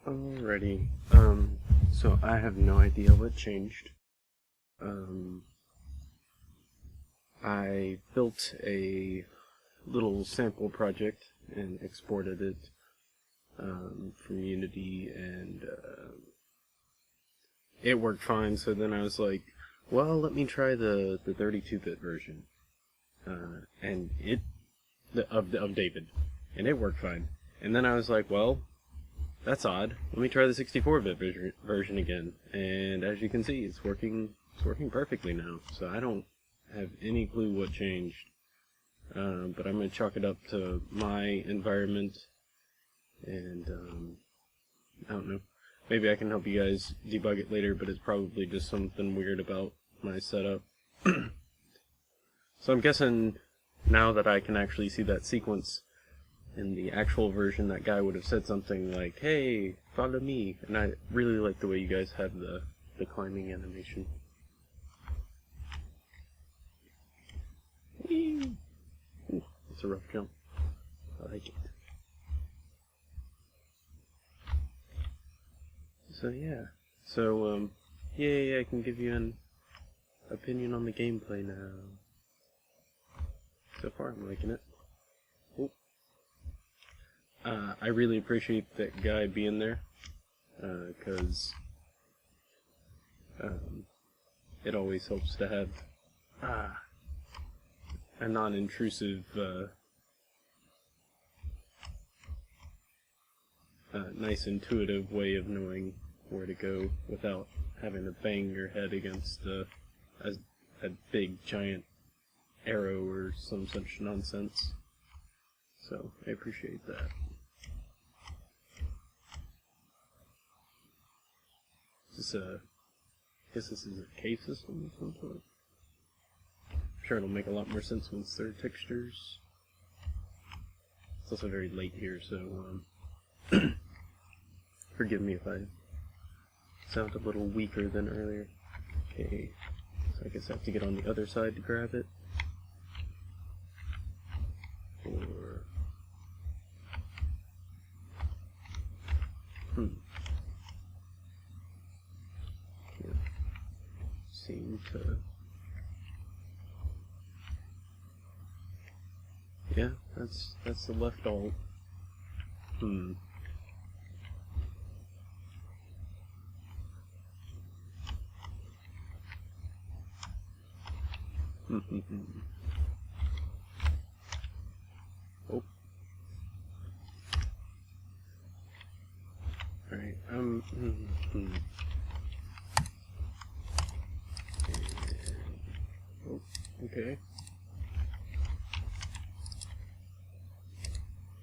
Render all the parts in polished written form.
Alrighty. So I have no idea what changed. I built a little sample project and exported it from Unity, and it worked fine. So then I was like, well, let me try the 32-bit version, and of David, and it worked fine. And then I was like, well, that's odd. Let me try the 64-bit version again, and as you can see, it's working perfectly now. So I don't have any clue what changed, but I'm gonna chalk it up to my environment, and I don't know. Maybe I can help you guys debug it later, but it's probably just something weird about my setup. So I'm guessing now that I can actually see that sequence in the actual version, that guy would have said something like, "Hey, follow me." And I really like the way you guys have the climbing animation. Whee! Ooh, it's a rough jump. I like it. So yeah. So yay, I can give you an opinion on the gameplay now. So far I'm liking it. Ooh. I really appreciate that guy being there, because it always helps to have a non-intrusive, nice intuitive way of knowing where to go without having to bang your head against a big giant arrow or some such nonsense. So I appreciate that. I guess this is a cave system of some sort. I'm sure it'll make a lot more sense once there are textures. It's also very late here, so forgive me if I sound a little weaker than earlier. Okay, so I guess I have to get on the other side to grab it. Or can't seem to. Yeah, that's the left alt. Oh. Alright, oh, okay.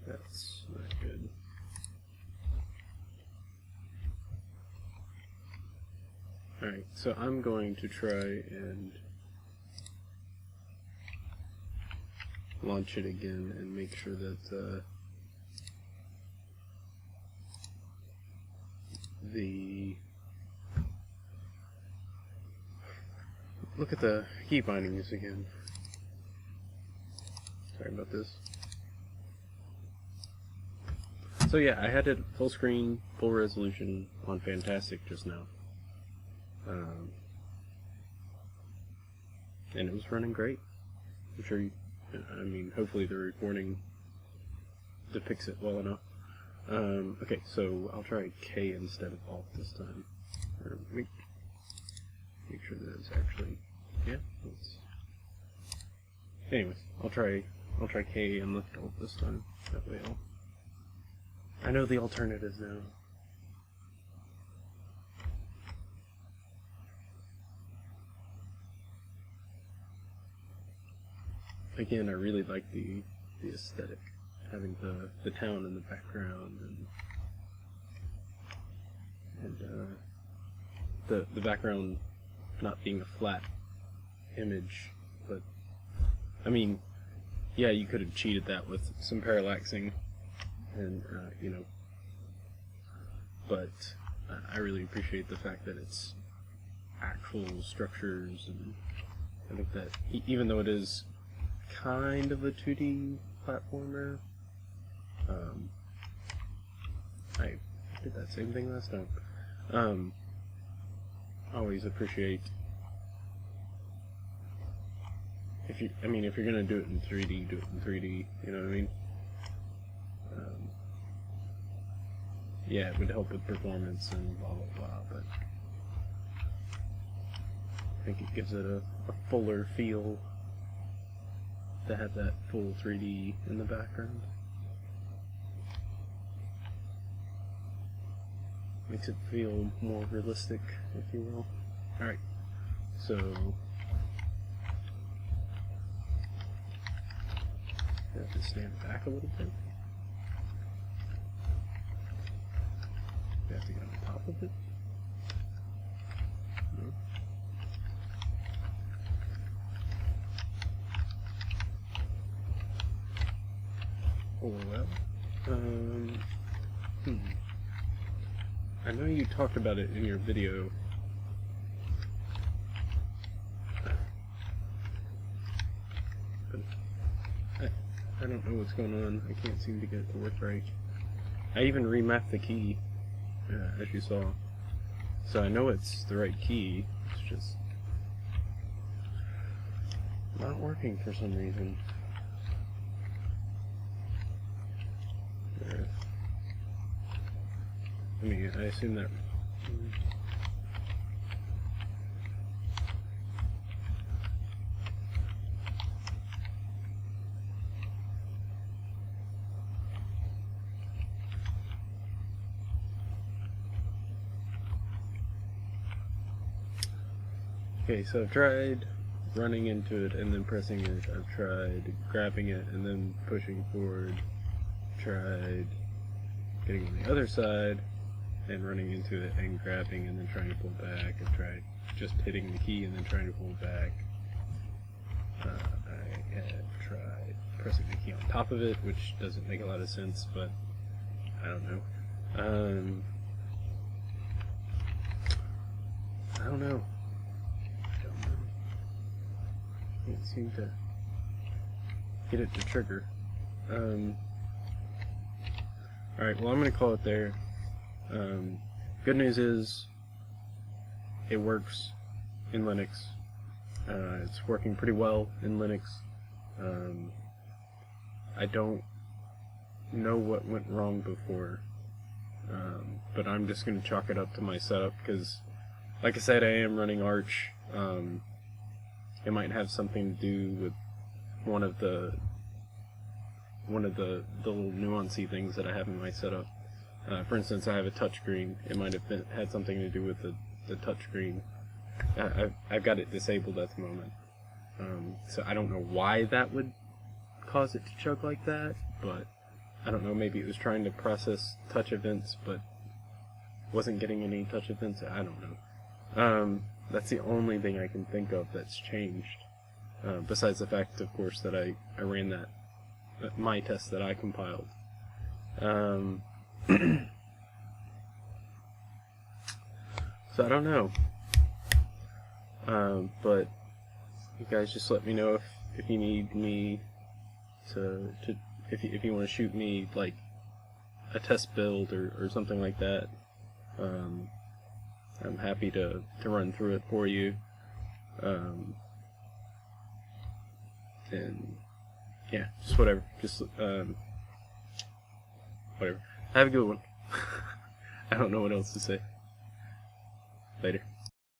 That's not good. Alright, so I'm going to try and launch it again and make sure that look at the key bindings again. Sorry about this. So yeah, I had it full screen, full resolution on Fantastic just now. And it was running great. I'm sure hopefully the recording depicts it well enough. Okay, so I'll try K instead of Alt this time. Or make sure that it's actually, yeah. Anyways, I'll try K and lift Alt this time. That way I know the alternatives now. Again, I really like the aesthetic, having the town in the background, and the background not being a flat image, but I mean, yeah, you could have cheated that with some parallaxing, and but I really appreciate the fact that it's actual structures, and I think that even though it is kind of a 2D platformer, I did that same thing last time. Always appreciate if you're gonna do it in 3D, do it in 3D. You know what I mean? Yeah, it would help with performance and blah blah blah, but I think it gives it a fuller feel to have that full 3D in the background. Makes it feel more realistic, if you will. Alright, so I have to stand back a little bit. We have to get on top of it. No. Oh well. I know you talked about it in your video. But I don't know what's going on. I can't seem to get it to work right. I even remapped the key, as you saw. So I know it's the right key. It's just not working for some reason. There. I mean, I assume that. Okay, so I've tried running into it and then pressing it. I've tried grabbing it and then pushing forward. Tried getting on the other side and running into it and grabbing and then trying to pull back. I've tried just hitting the key and then trying to pull back. I have tried pressing the key on top of it, which doesn't make a lot of sense, but I don't know. I don't know. Can't seem to get it to trigger. Alright, well I'm going to call it there. Good news is it works in Linux. It's working pretty well in Linux. I don't know what went wrong before, but I'm just going to chalk it up to my setup because, like I said, I am running Arch. It might have something to do with one of the little nuancy things that I have in my setup. For instance, I have a touchscreen. It might have had something to do with the touchscreen. I've got it disabled at the moment, so I don't know why that would cause it to choke like that. But I don't know. Maybe it was trying to process touch events, but wasn't getting any touch events. I don't know. That's the only thing I can think of that's changed. Besides the fact, of course, that I ran my test that I compiled. So I don't know. But you guys just let me know if you need me if you want to shoot me like a test build or something like that. I'm happy to run through it for you. And yeah, just whatever. Just whatever. Have a good one. I don't know what else to say. Later.